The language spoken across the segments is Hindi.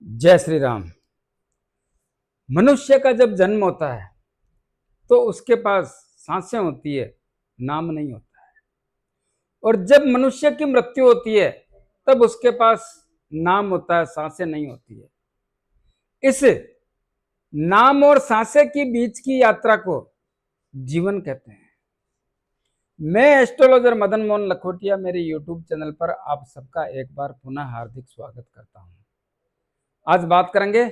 जय श्री राम। मनुष्य का जब जन्म होता है तो उसके पास सांसें होती है, नाम नहीं होता है। और जब मनुष्य की मृत्यु होती है तब उसके पास नाम होता है, सांसें नहीं होती है। इस नाम और सांसें के बीच की यात्रा को जीवन कहते हैं। मैं एस्ट्रोलॉजर मदन मोहन लखोटिया मेरे यूट्यूब चैनल पर आप सबका एक बार पुनः हार्दिक स्वागत करता हूं। आज बात करेंगे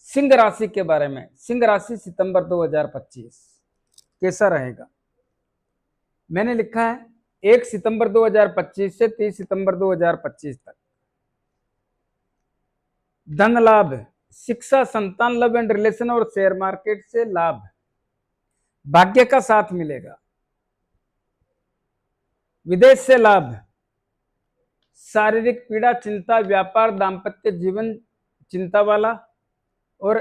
सिंह राशि के बारे में। सिंह राशि सितंबर 2025 कैसा रहेगा। मैंने लिखा है 1 सितंबर 2025 से 30 सितंबर 2025 तक धन लाभ, शिक्षा, संतान, लव एंड रिलेशन और शेयर मार्केट से लाभ, भाग्य का साथ मिलेगा, विदेश से लाभ, शारीरिक पीड़ा, चिंता, व्यापार, दाम्पत्य जीवन चिंता वाला और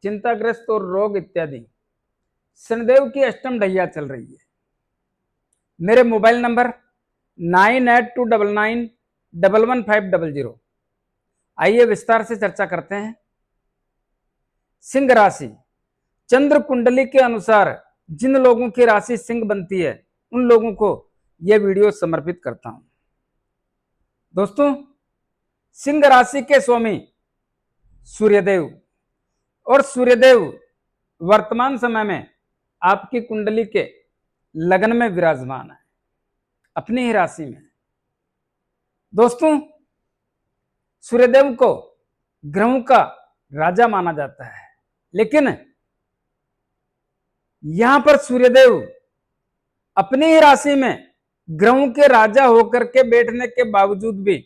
चिंताग्रस्त और रोग इत्यादि। शनिदेव की अष्टम ढैया चल रही है। मेरे मोबाइल नंबर 9829911500। आइए विस्तार से चर्चा करते हैं। सिंह राशि, चंद्र कुंडली के अनुसार जिन लोगों की राशि सिंह बनती है उन लोगों को यह वीडियो समर्पित करता हूं। दोस्तों, सिंह राशि के स्वामी सूर्यदेव, और सूर्यदेव वर्तमान समय में आपकी कुंडली के लग्न में विराजमान है, अपनी ही राशि में। दोस्तों, सूर्यदेव को ग्रहों का राजा माना जाता है, लेकिन यहां पर सूर्यदेव अपनी ही राशि में ग्रहों के राजा होकर के बैठने के बावजूद भी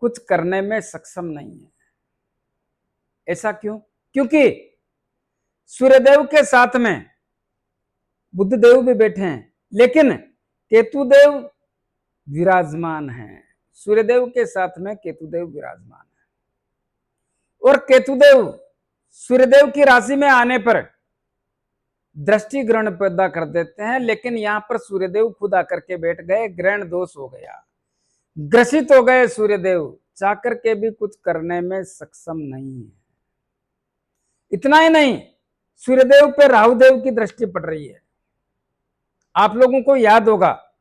कुछ करने में सक्षम नहीं है। ऐसा क्यों? क्योंकि सूर्यदेव के साथ में बुधदेव भी बैठे हैं, लेकिन केतुदेव विराजमान है। सूर्यदेव के साथ में केतुदेव विराजमान है, और केतुदेव सूर्यदेव की राशि में आने पर दृष्टि ग्रहण पैदा कर देते हैं, लेकिन यहां पर सूर्यदेव खुद आकर के बैठ गए, ग्रहण दोष हो गया, ग्रसित हो गए। सूर्यदेव चाहकर के भी कुछ करने में सक्षम नहीं है। इतना ही नहीं, सूर्यदेव पे राहुदेव की दृष्टि पड़ रही है। आप लोगों को याद होगा,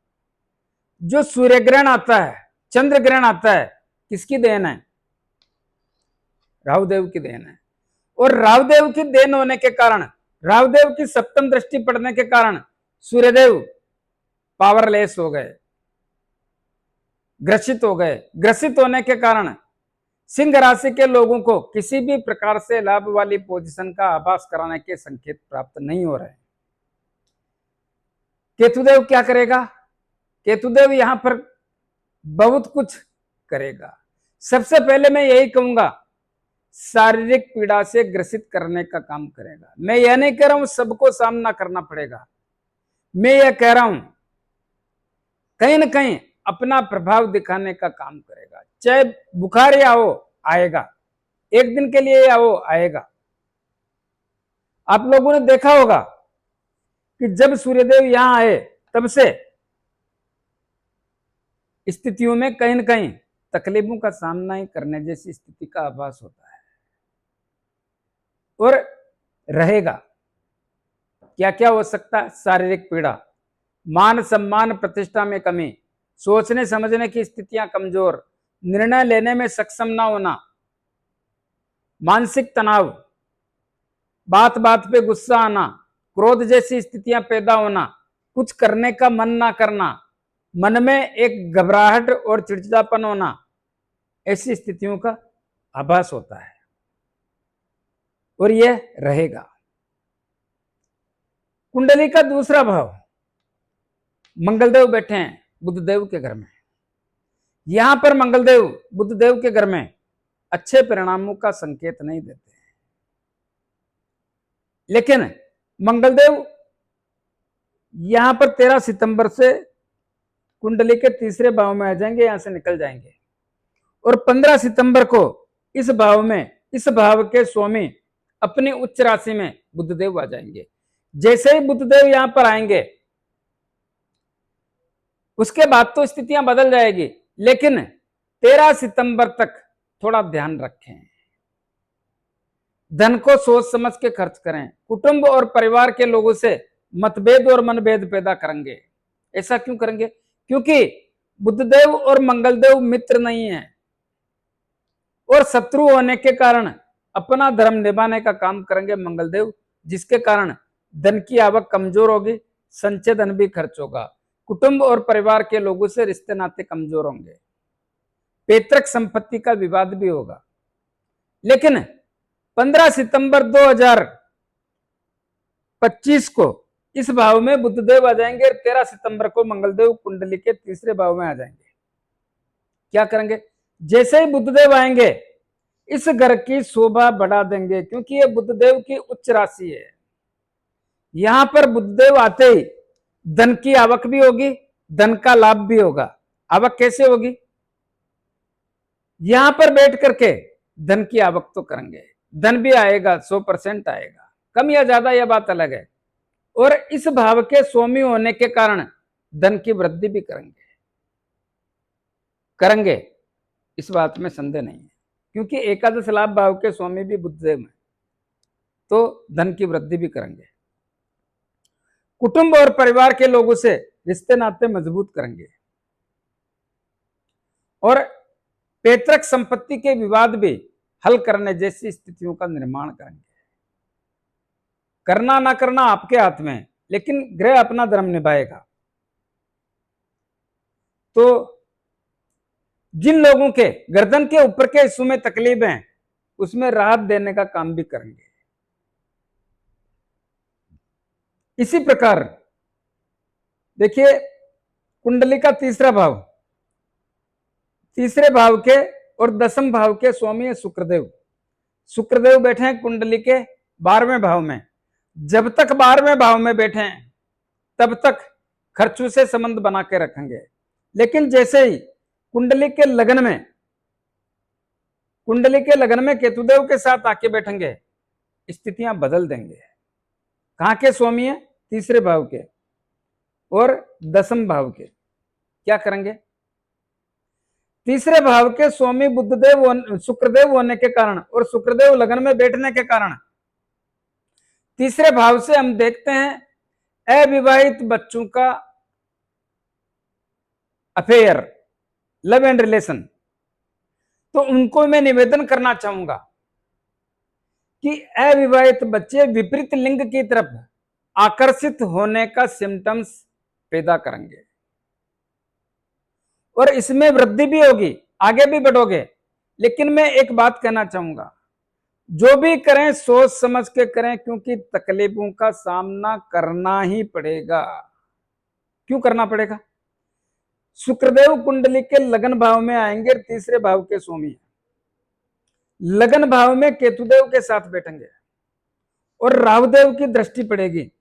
जो सूर्य ग्रहण आता है, चंद्र ग्रहण आता है, किसकी देन है? राहुदेव की देन है। और राहुदेव की देन होने के कारण, राहुदेव की सप्तम दृष्टि पड़ने के कारण सूर्यदेव पावरलेस हो गए, ग्रसित हो गए। ग्रसित होने के कारण सिंह राशि के लोगों को किसी भी प्रकार से लाभ वाली पोजीशन का आभास कराने के संकेत प्राप्त नहीं हो रहे। केतुदेव क्या करेगा? केतुदेव यहां पर बहुत कुछ करेगा। सबसे पहले मैं यही कहूंगा, शारीरिक पीड़ा से ग्रसित करने का काम करेगा। मैं यह नहीं कह रहा हूं सबको सामना करना पड़ेगा, मैं यह कह रहा हूं कहीं ना कहीं अपना प्रभाव दिखाने का काम करेगा। चाहे बुखार आओ, आएगा, एक दिन के लिए आओ, आएगा। आप लोगों ने देखा होगा कि जब सूर्यदेव यहां आए तब से स्थितियों में कहीं ना कहीं तकलीफों का सामना ही करने जैसी स्थिति का आभास होता है, और रहेगा। क्या क्या हो सकता है? शारीरिक पीड़ा, मान सम्मान प्रतिष्ठा में कमी, सोचने समझने की स्थितियां कमजोर, निर्णय लेने में सक्षम ना होना, मानसिक तनाव, बात बात पे गुस्सा आना, क्रोध जैसी स्थितियां पैदा होना, कुछ करने का मन ना करना, मन में एक घबराहट और चिड़चिड़ापन होना, ऐसी स्थितियों का आभास होता है, और यह रहेगा। कुंडली का दूसरा भाव, मंगलदेव बैठे हैं बुधदेव के घर में। यहां पर मंगलदेव बुधदेव के घर में अच्छे परिणामों का संकेत नहीं देते हैं, लेकिन मंगलदेव यहां पर 13 सितंबर से कुंडली के तीसरे भाव में आ जाएंगे, यहां से निकल जाएंगे, और 15 सितंबर को इस भाव में, इस भाव के स्वामी अपनी उच्च राशि में बुधदेव आ जाएंगे। जैसे ही बुधदेव यहां पर आएंगे उसके बाद तो स्थितियां बदल जाएगी, लेकिन 13 सितंबर तक थोड़ा ध्यान रखें। धन को सोच समझ के खर्च करें। कुटुंब और परिवार के लोगों से मतभेद और मनभेद पैदा करेंगे। ऐसा क्यों करेंगे? क्योंकि बुधदेव और मंगलदेव मित्र नहीं है और शत्रु होने के कारण अपना धर्म निभाने का काम करेंगे मंगलदेव, जिसके कारण धन की आवक कमजोर होगी, संचय धन भी खर्च होगा। कुटुंब और परिवार के लोगों से रिश्ते नाते कमजोर होंगे। पैतृक संपत्ति का विवाद भी होगा। लेकिन 15 सितंबर 2025 को इस भाव में बुधदेव आ जाएंगे और 13 सितंबर को मंगलदेव कुंडली के तीसरे भाव में आ जाएंगे। क्या करेंगे? जैसे ही बुधदेव आएंगे इस घर की शोभा बढ़ा देंगे, क्योंकि ये बुधदेव की उच्च राशि है। यहां पर बुधदेव आते ही धन की आवक भी होगी, धन का लाभ भी होगा। आवक कैसे होगी? यहां पर बैठ करके धन की आवक तो करेंगे, धन भी आएगा, 100% आएगा। कम या ज्यादा यह बात अलग है। और इस भाव के स्वामी होने के कारण धन की वृद्धि भी करेंगे, इस बात में संदेह नहीं है, क्योंकि एकादश लाभ भाव के स्वामी भी बुधदेव हैं, तो धन की वृद्धि भी करेंगे। कुटुंब और परिवार के लोगों से रिश्ते नाते मजबूत करेंगे और पैतृक संपत्ति के विवाद भी हल करने जैसी स्थितियों का निर्माण करेंगे। करना ना करना आपके हाथ में है, लेकिन ग्रह अपना धर्म निभाएगा। तो जिन लोगों के गर्दन के ऊपर के हिस्सों में तकलीफ है, उसमें राहत देने का काम भी करेंगे। इसी प्रकार देखिए, कुंडली का तीसरा भाव, तीसरे भाव के और दसम भाव के स्वामी है शुक्रदेव। शुक्रदेव बैठे हैं कुंडली के 12वें भाव में। जब तक 12वें भाव में बैठे हैं तब तक खर्चों से संबंध बना के रखेंगे, लेकिन जैसे ही कुंडली के लगन में केतुदेव के साथ आके बैठेंगे, स्थितियां बदल देंगे। कहां के स्वामी है? तीसरे भाव के और दसम भाव के। क्या करेंगे? तीसरे भाव के स्वामी बुधदेव शुक्रदेव होने के कारण और शुक्रदेव लगन में बैठने के कारण तीसरे भाव से हम देखते हैं अविवाहित बच्चों का अफेयर, लव एंड रिलेशन। तो उनको मैं निवेदन करना चाहूंगा कि अविवाहित बच्चे विपरीत लिंग की तरफ आकर्षित होने का सिम्टम्स पैदा करेंगे और इसमें वृद्धि भी होगी, आगे भी बढ़ोगे। लेकिन मैं एक बात कहना चाहूंगा, जो भी करें सोच समझ के करें, क्योंकि तकलीफों का सामना करना ही पड़ेगा। क्यों करना पड़ेगा? शुक्रदेव कुंडली के लगन भाव में आएंगे, तीसरे भाव के स्वामी। लगन भाव में केतुदेव के साथ बैठेंगे और राहुदेव की दृष्टि पड़ेगी,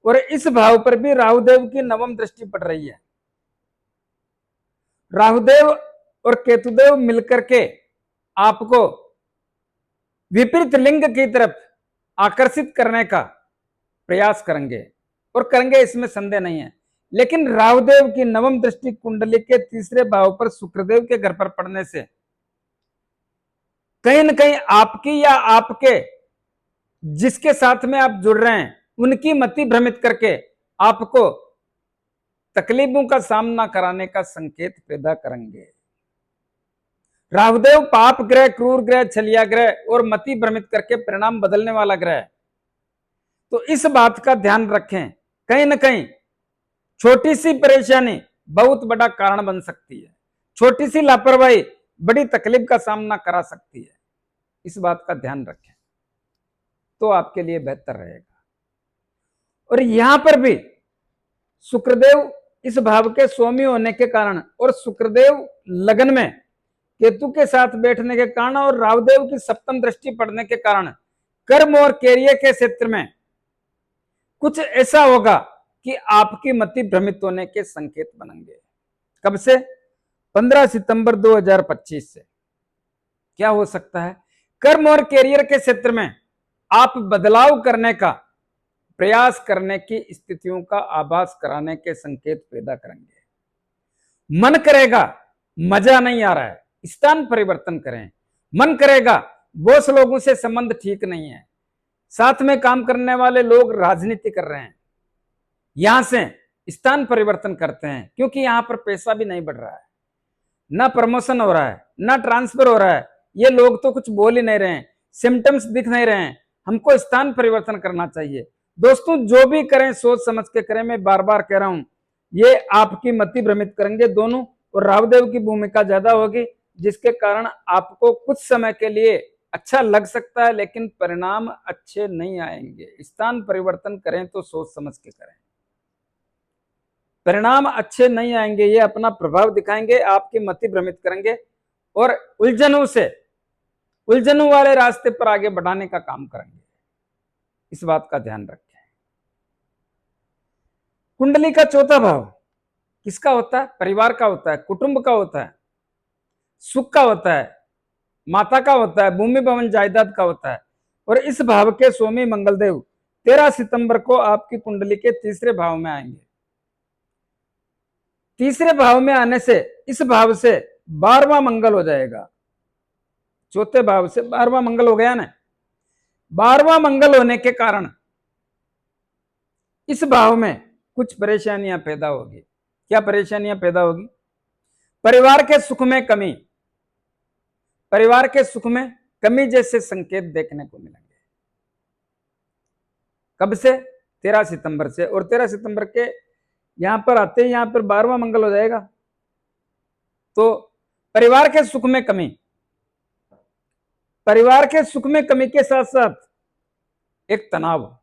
और इस भाव पर भी राहुदेव की नवम दृष्टि पड़ रही है। राहुदेव और केतुदेव मिलकर के आपको विपरीत लिंग की तरफ आकर्षित करने का प्रयास करेंगे और करेंगे, इसमें संदेह नहीं है। लेकिन राहुदेव की नवम दृष्टि कुंडली के तीसरे भाव पर शुक्रदेव के घर पर पड़ने से कहीं न कहीं आपकी या आपके जिसके साथ में आप जुड़ रहे हैं उनकी मति भ्रमित करके आपको तकलीफों का सामना कराने का संकेत पैदा करेंगे। राहुदेव पाप ग्रह, क्रूर ग्रह, छलिया ग्रह और मति भ्रमित करके परिणाम बदलने वाला ग्रह है। तो इस बात का ध्यान रखें, कहीं ना कहीं छोटी सी परेशानी बहुत बड़ा कारण बन सकती है, छोटी सी लापरवाही बड़ी तकलीफ का सामना करा सकती है। इस बात का ध्यान रखें तो आपके लिए बेहतर रहेगा। और यहां पर भी शुक्रदेव इस भाव के स्वामी होने के कारण और शुक्रदेव लगन में केतु के साथ बैठने के कारण और राहुदेव की सप्तम दृष्टि पड़ने के कारण कर्म और कैरियर के क्षेत्र में कुछ ऐसा होगा कि आपकी मति भ्रमित होने के संकेत बनेंगे। कब से? 15 सितंबर 2025 से। क्या हो सकता है? कर्म और कैरियर के क्षेत्र में आप बदलाव करने का प्रयास करने की स्थितियों का आभास कराने के संकेत पैदा करेंगे। मन करेगा, मजा नहीं आ रहा है, स्थान परिवर्तन करें, मन करेगा बॉस लोगों से संबंध ठीक नहीं है, साथ में काम करने वाले लोग राजनीति कर रहे हैं, यहां से स्थान परिवर्तन करते हैं, क्योंकि यहां पर पैसा भी नहीं बढ़ रहा है, ना प्रमोशन हो रहा है, ना ट्रांसफर हो रहा है, ये लोग तो कुछ बोल ही नहीं रहे हैं, सिम्टम्स दिख नहीं रहे हैं, हमको स्थान परिवर्तन करना चाहिए। दोस्तों जो भी करें सोच समझ के करें, मैं बार बार कह रहा हूं, ये आपकी मति भ्रमित करेंगे दोनों, और रावदेव की भूमिका ज्यादा होगी, जिसके कारण आपको कुछ समय के लिए अच्छा लग सकता है, लेकिन परिणाम अच्छे नहीं आएंगे। स्थान परिवर्तन करें तो सोच समझ के करें, परिणाम अच्छे नहीं आएंगे, ये अपना प्रभाव दिखाएंगे, आपकी मति भ्रमित करेंगे और उलझनों वाले रास्ते पर आगे बढ़ाने का काम करेंगे। इस बात का ध्यान रखें। कुंडली का चौथा भाव किसका होता है? परिवार का होता है, कुटुंब का होता है, सुख का होता है, माता का होता है, भूमि भवन जायदाद का होता है। और इस भाव के स्वामी मंगलदेव 13 सितंबर को आपकी कुंडली के तीसरे भाव में आएंगे। तीसरे भाव में आने से इस भाव से 12वां मंगल हो जाएगा, चौथे भाव से 12वां मंगल हो गया ना। 12वां मंगल होने के कारण इस भाव में कुछ परेशानियां पैदा होगी। क्या परेशानियां पैदा होगी? परिवार के सुख में कमी, परिवार के सुख में कमी जैसे संकेत देखने को मिलेंगे। कब से? 13 सितंबर से। और 13 सितंबर के यहां पर आते ही यहां पर 12वां मंगल हो जाएगा, तो परिवार के सुख में कमी, परिवार के सुख में कमी के साथ साथ एक तनाव,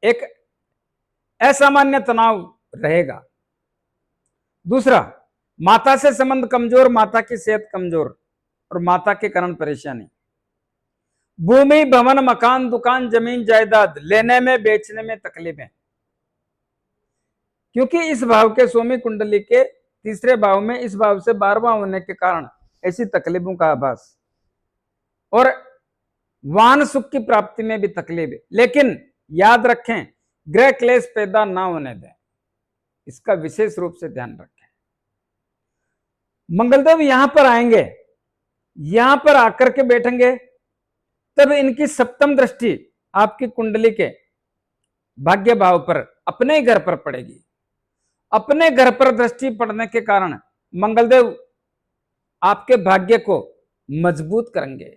एक असामान्य तनाव रहेगा। दूसरा, माता से संबंध कमजोर, माता की सेहत कमजोर और माता के कारण परेशानी। भूमि भवन मकान दुकान जमीन जायदाद लेने में बेचने में तकलीफें, क्योंकि इस भाव के स्वामी कुंडली के तीसरे भाव में इस भाव से 12वां होने के कारण ऐसी तकलीफों का आभास। और वाहन सुख की प्राप्ति में भी तकलीफ, लेकिन याद रखें ग्रह क्लेश पैदा ना होने दें, इसका विशेष रूप से ध्यान रखें। मंगलदेव यहां पर आएंगे, यहां पर आकर के बैठेंगे, तब इनकी सप्तम दृष्टि आपकी कुंडली के भाग्य भाव पर, अपने घर पर पड़ेगी। अपने घर पर दृष्टि पड़ने के कारण मंगलदेव आपके भाग्य को मजबूत करेंगे।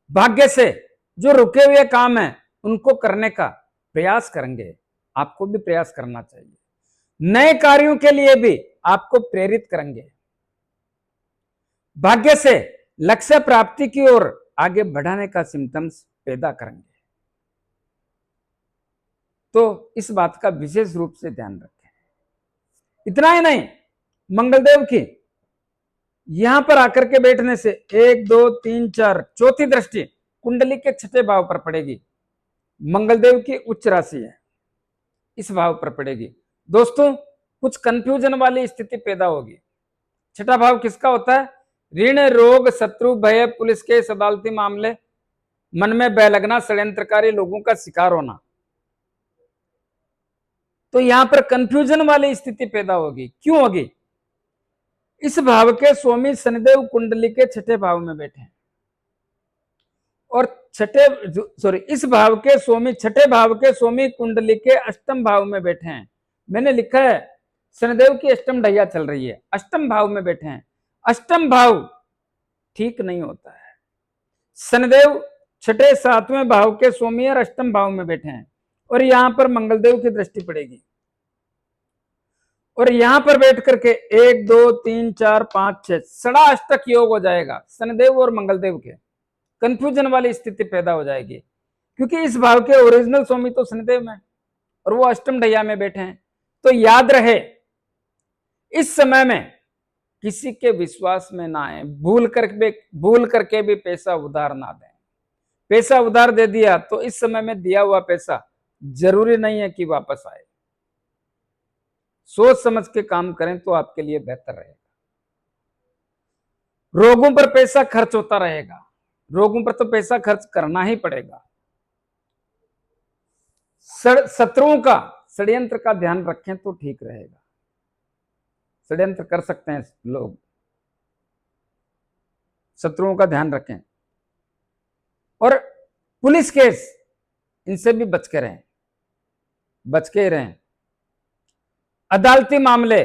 भाग्य से जो रुके हुए काम है उनको करने का प्रयास करेंगे। आपको भी प्रयास करना चाहिए। नए कार्यों के लिए भी आपको प्रेरित करेंगे। भाग्य से लक्ष्य प्राप्ति की ओर आगे बढ़ाने का सिम्टम्स पैदा करेंगे। तो इस बात का विशेष रूप से ध्यान रखें। इतना ही नहीं, मंगलदेव की यहां पर आकर के बैठने से 1 2 3 4 चौथी दृष्टि कुंडली के छठे भाव पर पड़ेगी। मंगलदेव की उच्च राशि है, इस भाव पर पड़ेगी। दोस्तों कुछ कंफ्यूजन वाली स्थिति पैदा होगी। छठा भाव किसका होता है? ऋण रोग शत्रु भय पुलिस केस अदालती मामले, मन में भय लगना, षड्यंत्रकारी लोगों का शिकार होना। तो यहां पर कंफ्यूजन वाली स्थिति पैदा होगी। क्यों होगी? इस भाव के स्वामी शनिदेव कुंडली के छठे भाव में बैठे हैं और इस भाव के स्वामी छठे भाव के स्वामी कुंडली के अष्टम भाव में बैठे हैं। मैंने लिखा है शनिदेव की अष्टम ढैया चल रही है, अष्टम भाव में बैठे हैं। अष्टम भाव ठीक नहीं होता है। शनिदेव छठे सातवें भाव के स्वामी और अष्टम भाव में बैठे हैं और यहां पर मंगलदेव की दृष्टि पड़ेगी और यहां पर बैठ करके 1 2 3 4 5 6 षडाष्टक योग हो जाएगा शनिदेव और मंगलदेव के। कंफ्यूजन वाली स्थिति पैदा हो जाएगी, क्योंकि इस भाव के ओरिजिनल स्वामी तो शनिदेव में और वो अष्टम ढैया में बैठे हैं। तो याद रहे, इस समय में किसी के विश्वास में ना आए, भूल करके भी पैसा उधार ना दें। पैसा उधार दे दिया तो इस समय में दिया हुआ पैसा जरूरी नहीं है कि वापस आए। सोच समझ के काम करें तो आपके लिए बेहतर रहेगा। रोगों पर पैसा खर्च होता रहेगा, रोगों पर तो पैसा खर्च करना ही पड़ेगा। शत्रुओं का षड्यंत्र का ध्यान रखें तो ठीक रहेगा। षड्यंत्र कर सकते हैं लोग, शत्रुओं का ध्यान रखें। और पुलिस केस, इनसे भी बच के रहें, बच के ही रहें। अदालती मामले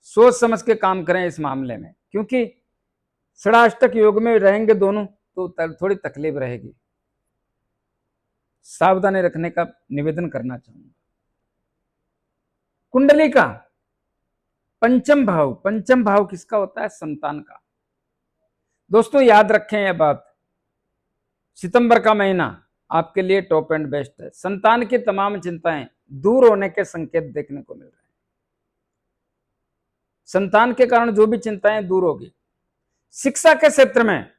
सोच समझ के काम करें इस मामले में, क्योंकि षडाष्टक योग में रहेंगे दोनों तो थोड़ी तकलीफ रहेगी। सावधानी रखने का निवेदन करना चाहूंगा। कुंडली का पंचम भाव, पंचम भाव किसका होता है? संतान का। दोस्तों याद रखें यह बात, सितंबर का महीना आपके लिए टॉप एंड बेस्ट है। संतान की तमाम चिंताएं दूर होने के संकेत देखने को मिल रहे हैं। संतान के कारण जो भी चिंताएं दूर होगी। शिक्षा के क्षेत्र में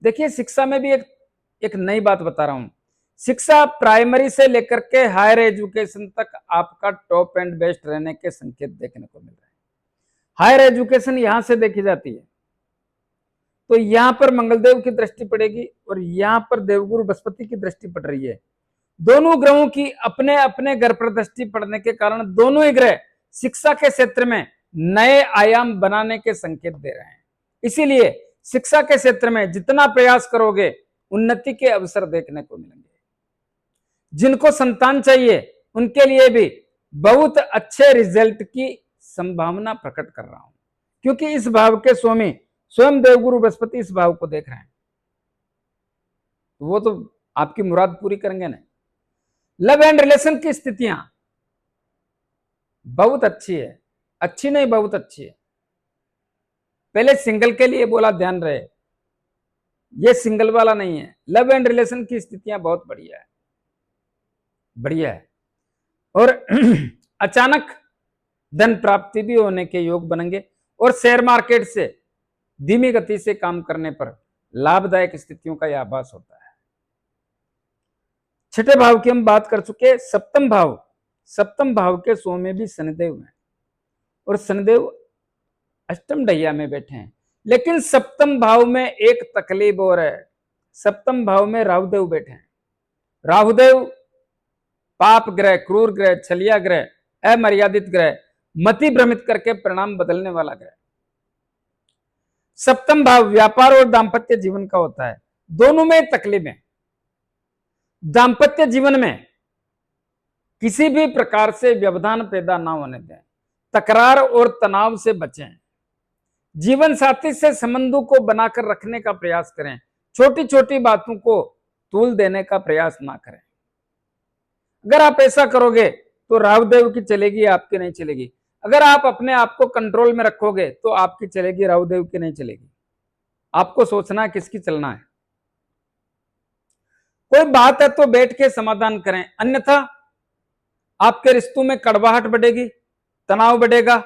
देखिए, शिक्षा में भी एक नई बात बता रहा हूं। शिक्षा प्राइमरी से लेकर के हायर एजुकेशन तक आपका टॉप एंड बेस्ट रहने के संकेत देखने को मिल रहे हैं। हायर एजुकेशन यहां से देखी जाती है, तो यहां पर मंगलदेव की दृष्टि पड़ेगी और यहां पर देवगुरु बृहस्पति की दृष्टि पड़ रही है। दोनों ग्रहों की अपने अपने घर पर दृष्टि पड़ने के कारण दोनों ही ग्रह शिक्षा के क्षेत्र में नए आयाम बनाने के संकेत दे रहे हैं। इसीलिए शिक्षा के क्षेत्र में जितना प्रयास करोगे उन्नति के अवसर देखने को मिलेंगे। जिनको संतान चाहिए उनके लिए भी बहुत अच्छे रिजल्ट की संभावना प्रकट कर रहा हूं, क्योंकि इस भाव के स्वामी स्वयं देवगुरु बृहस्पति इस भाव को देख रहे हैं, तो वो तो आपकी मुराद पूरी करेंगे ना। लव एंड रिलेशन की स्थितियां बहुत अच्छी है, अच्छी नहीं बहुत अच्छी है। पहले सिंगल के लिए बोला, ध्यान रहे, ये सिंगल वाला नहीं है। लव एंड रिलेशन की स्थितियां बहुत बढ़िया है, बढ़िया है। और अचानक धन प्राप्ति भी होने के योग बनेंगे और शेयर मार्केट से धीमी गति से काम करने पर लाभदायक स्थितियों का यह आभास होता है। छठे भाव की हम बात कर चुके। सप्तम भाव, सप्तम भाव के स्वामी में भी शनिदेव हैं और शनिदेव अष्टम ढैया में बैठे हैं। लेकिन सप्तम भाव में एक तकलीफ और है, सप्तम भाव में राहुदेव बैठे हैं। राहुदेव पाप ग्रह, क्रूर ग्रह, छलिया ग्रह, अमर्यादित ग्रह, मति भ्रमित करके परिणाम बदलने वाला ग्रह। सप्तम भाव व्यापार और दांपत्य जीवन का होता है, दोनों में तकलीफ है। दांपत्य जीवन में किसी भी प्रकार से व्यवधान पैदा ना होने दें, तकरार और तनाव से बचें, जीवन साथी से संबंधों को बनाकर रखने का प्रयास करें, छोटी छोटी बातों को तूल देने का प्रयास ना करें। अगर आप ऐसा करोगे तो राहुदेव की चलेगी, आपकी नहीं चलेगी। अगर आप अपने आप को कंट्रोल में रखोगे तो आपकी चलेगी, राहुदेव की नहीं चलेगी। आपको सोचना है किसकी चलना है। कोई बात है तो बैठ के समाधान करें, अन्यथा आपके रिश्तों में कड़वाहट बढ़ेगी, तनाव बढ़ेगा,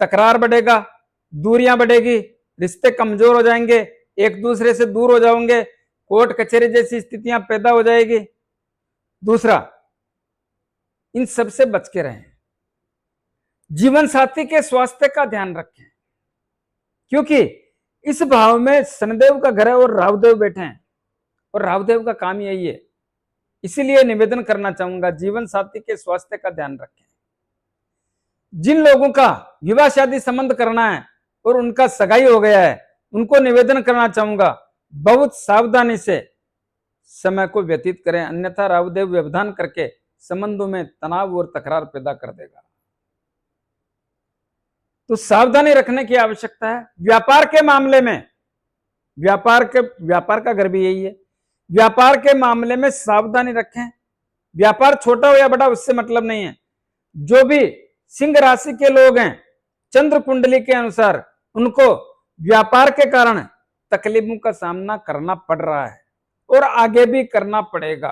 तकरार बढ़ेगा, दूरियां बढ़ेगी, रिश्ते कमजोर हो जाएंगे, एक दूसरे से दूर हो जाओगे, कोर्ट कचहरी जैसी स्थितियां पैदा हो जाएगी। दूसरा, इन सबसे बच के रहें। जीवन साथी के स्वास्थ्य का ध्यान रखें, क्योंकि इस भाव में शनिदेव का घर है और राहुदेव बैठे हैं और राहुदेव का काम यही है। इसीलिए निवेदन करना चाहूंगा, जीवन साथी के स्वास्थ्य का ध्यान रखें। जिन लोगों का विवाह शादी संबंध करना है और उनका सगाई हो गया है, उनको निवेदन करना चाहूंगा, बहुत सावधानी से समय को व्यतीत करें, अन्यथा राहुदेव व्यवधान करके संबंधों में तनाव और तकरार पैदा कर देगा। तो सावधानी रखने की आवश्यकता है। व्यापार के मामले में, व्यापार का घर भी यही है, व्यापार के मामले में सावधानी रखें। व्यापार छोटा हो या बड़ा उससे मतलब नहीं है। जो भी सिंह राशि के लोग हैं, चंद्र कुंडली के अनुसार उनको व्यापार के कारण तकलीफों का सामना करना पड़ रहा है और आगे भी करना पड़ेगा।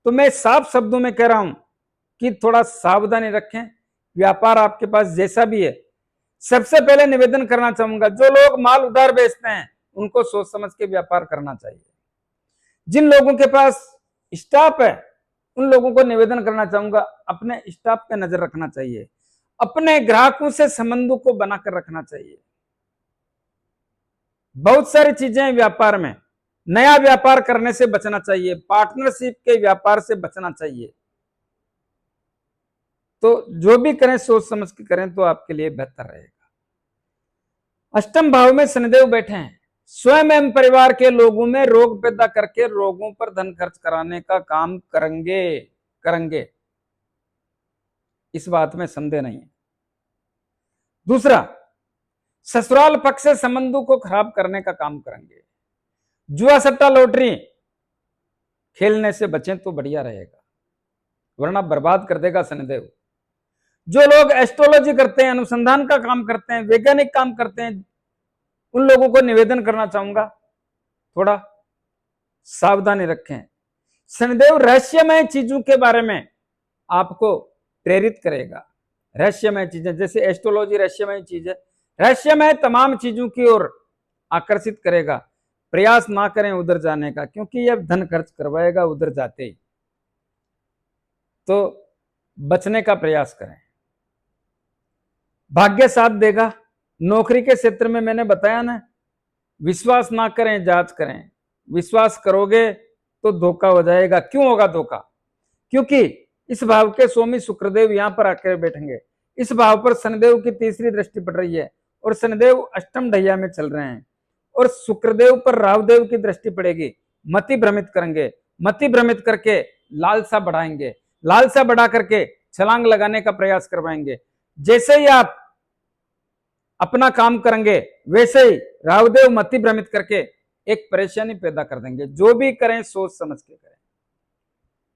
तो मैं साफ शब्दों में कह रहा हूं कि थोड़ा सावधानी रखें। व्यापार आपके पास जैसा भी है, सबसे पहले निवेदन करना चाहूंगा, जो लोग माल उधार बेचते हैं उनको सोच समझ के व्यापार करना चाहिए। जिन लोगों के पास स्टाफ है उन लोगों को निवेदन करना चाहूंगा, अपने स्टाफ पे नजर रखना चाहिए, अपने ग्राहकों से संबंधों को बनाकर रखना चाहिए। बहुत सारी चीजें व्यापार में, नया व्यापार करने से बचना चाहिए, पार्टनरशिप के व्यापार से बचना चाहिए। तो जो भी करें सोच समझ के करें तो आपके लिए बेहतर रहेगा। अष्टम भाव में शनिदेव बैठे हैं। स्वयं एवं परिवार के लोगों में रोग पैदा करके रोगों पर धन खर्च कराने का काम करेंगे, इस बात में संदेह नहीं है। दूसरा, ससुराल पक्ष से संबंधों को खराब करने का काम करेंगे। जुआ सट्टा लॉटरी खेलने से बचें तो बढ़िया रहेगा, वरना बर्बाद कर देगा शनिदेव। जो लोग एस्ट्रोलॉजी करते हैं, अनुसंधान का काम करते हैं, वैज्ञानिक काम करते हैं, उन लोगों को निवेदन करना चाहूंगा थोड़ा सावधानी रखें। शनिदेव रहस्यमय चीजों के बारे में आपको प्रेरित करेगा। रहस्यमय चीजें, जैसे एस्ट्रोलॉजी रहस्यमय चीज है, रहस्यमय तमाम चीजों की ओर आकर्षित करेगा। प्रयास ना करें उधर जाने का, क्योंकि यह धन खर्च करवाएगा उधर जाते ही, तो बचने का प्रयास करें। भाग्य साथ देगा। नौकरी के क्षेत्र में मैंने बताया ना, विश्वास ना करें, जांच करें। विश्वास करोगे तो धोखा हो जाएगा। क्यों होगा धोखा? क्योंकि इस भाव के स्वामी शुक्रदेव यहां पर आकर बैठेंगे। इस भाव पर शनिदेव की तीसरी दृष्टि पड़ रही है और शनिदेव अष्टम ढैया में चल रहे हैं, और शुक्रदेव पर राहुदेव की दृष्टि पड़ेगी। मति भ्रमित करेंगे, मति भ्रमित करके लालसा बढ़ाएंगे, लालसा बढ़ा करके छलांग लगाने का प्रयास करवाएंगे। जैसे ही आप अपना काम करेंगे वैसे ही राहुदेव मति भ्रमित करके एक परेशानी पैदा कर देंगे। जो भी करें सोच समझ के करें।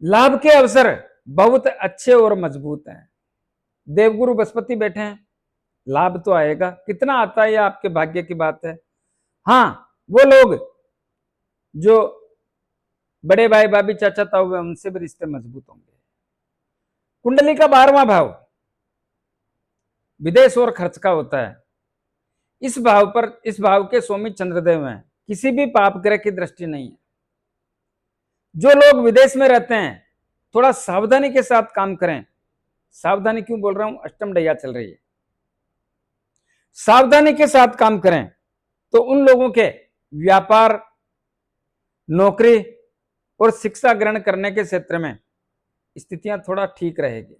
लाभ के अवसर बहुत अच्छे और मजबूत हैं। देवगुरु बृहस्पति बैठे हैं, लाभ तो आएगा। कितना आता है आपके भाग्य की बात है। हाँ, वो लोग जो बड़े भाई भाभी चाचा ताऊ हैं, उनसे भी रिश्ते मजबूत होंगे। कुंडली का 12वां भाव विदेश और खर्च का होता है। इस भाव के स्वामी चंद्रदेव हैं। किसी भी पाप ग्रह की दृष्टि नहीं है। जो लोग विदेश में रहते हैं थोड़ा सावधानी के साथ काम करें। सावधानी क्यों बोल रहा हूं? अष्टम ढैया चल रही है। सावधानी के साथ काम करें तो उन लोगों के व्यापार, नौकरी और शिक्षा ग्रहण करने के क्षेत्र में स्थितियां थोड़ा ठीक रहेगी।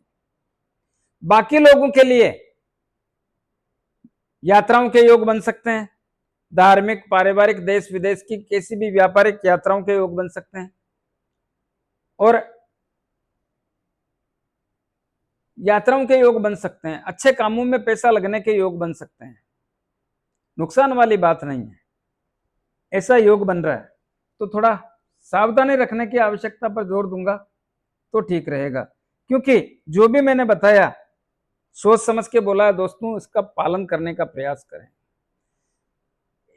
बाकी लोगों के लिए यात्राओं के योग बन सकते हैं। धार्मिक, पारिवारिक, देश विदेश की किसी भी व्यापारिक यात्राओं के योग बन सकते हैं, और यात्राओं के योग बन सकते हैं। अच्छे कामों में पैसा लगने के योग बन सकते हैं। नुकसान वाली बात नहीं है, ऐसा योग बन रहा है। तो थोड़ा सावधानी रखने की आवश्यकता पर जोर दूंगा तो ठीक रहेगा, क्योंकि जो भी मैंने बताया सोच समझ के बोला है दोस्तों। इसका पालन करने का प्रयास करें।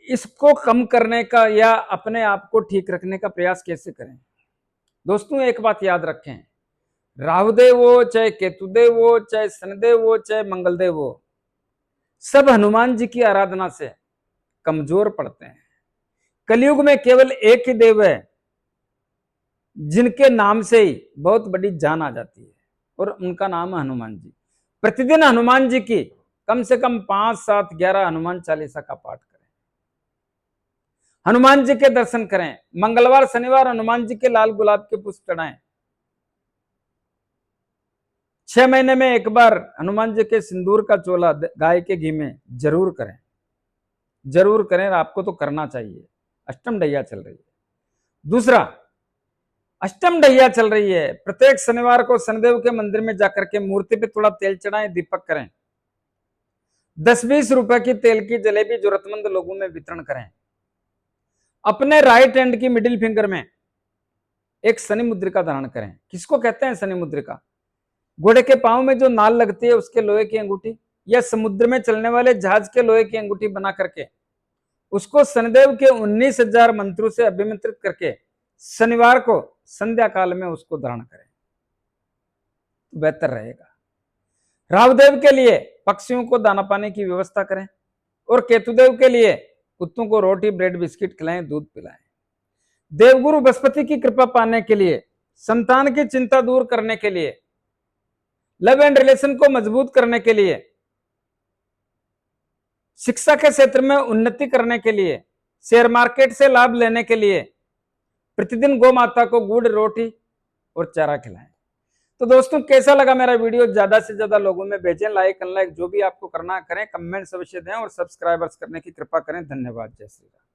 इसको कम करने का या अपने आप को ठीक रखने का प्रयास कैसे करें? दोस्तों एक बात याद रखें, राहुदेव हो, चाहे केतुदेव हो, चाहे शनिदेव हो, चाहे मंगलदेव हो, सब हनुमान जी की आराधना से कमजोर पड़ते हैं। कलयुग में केवल एक ही देव है जिनके नाम से ही बहुत बड़ी जान आ जाती है, और उनका नाम है हनुमान जी। प्रतिदिन हनुमान जी की कम से कम 5, 7, 11 हनुमान चालीसा का पाठ करें। हनुमान जी के दर्शन करें। मंगलवार शनिवार हनुमान जी के लाल गुलाब के पुष्प चढ़ाएं। 6 महीने में एक बार हनुमान जी के सिंदूर का चोला गाय के घी में जरूर करें, जरूर करें। आपको तो करना चाहिए। अष्टम ढैया चल रही है। दूसरा, अष्टम ढैया चल रही है। प्रत्येक शनिवार को शनिदेव के मंदिर में जाकर के मूर्ति पे थोड़ा तेल चढ़ाएं, दीपक करें। 10-20 रुपए की तेल की जलेबी जरूरतमंद लोगों में वितरण करें। अपने राइट हैंड की मिडिल फिंगर में एक शनि मुद्रिका धारण करें। किसको कहते हैं शनि मुद्रिका? घोड़े के पांव में जो नाल लगती है उसके लोहे की अंगूठी, या समुद्र में चलने वाले जहाज के लोहे की अंगूठी बना करके उसको शनिदेव के 19,000 मंत्रों से अभिमंत्रित करके शनिवार को संध्या काल में उसको धारण करें तो बेहतर रहेगा। राहुदेव के लिए पक्षियों को दाना पानी की व्यवस्था करें, और केतुदेव के लिए कुत्तों को रोटी, ब्रेड, बिस्किट खिलाएं, दूध पिलाएं। देवगुरु बृहस्पति की कृपा पाने के लिए, संतान की चिंता दूर करने के लिए, लव एंड रिलेशन को मजबूत करने के लिए, शिक्षा के क्षेत्र में उन्नति करने के लिए, शेयर मार्केट से लाभ लेने के लिए प्रतिदिन गौ माता को गुड़, रोटी और चारा खिलाएं। तो दोस्तों कैसा लगा मेरा वीडियो? ज्यादा से ज्यादा लोगों में भेजें। लाइक, अनलाइक जो भी आपको करना करें, कमेंट्स अवश्य दें और सब्सक्राइबर्स करने की कृपा करें। धन्यवाद। जय श्री राम।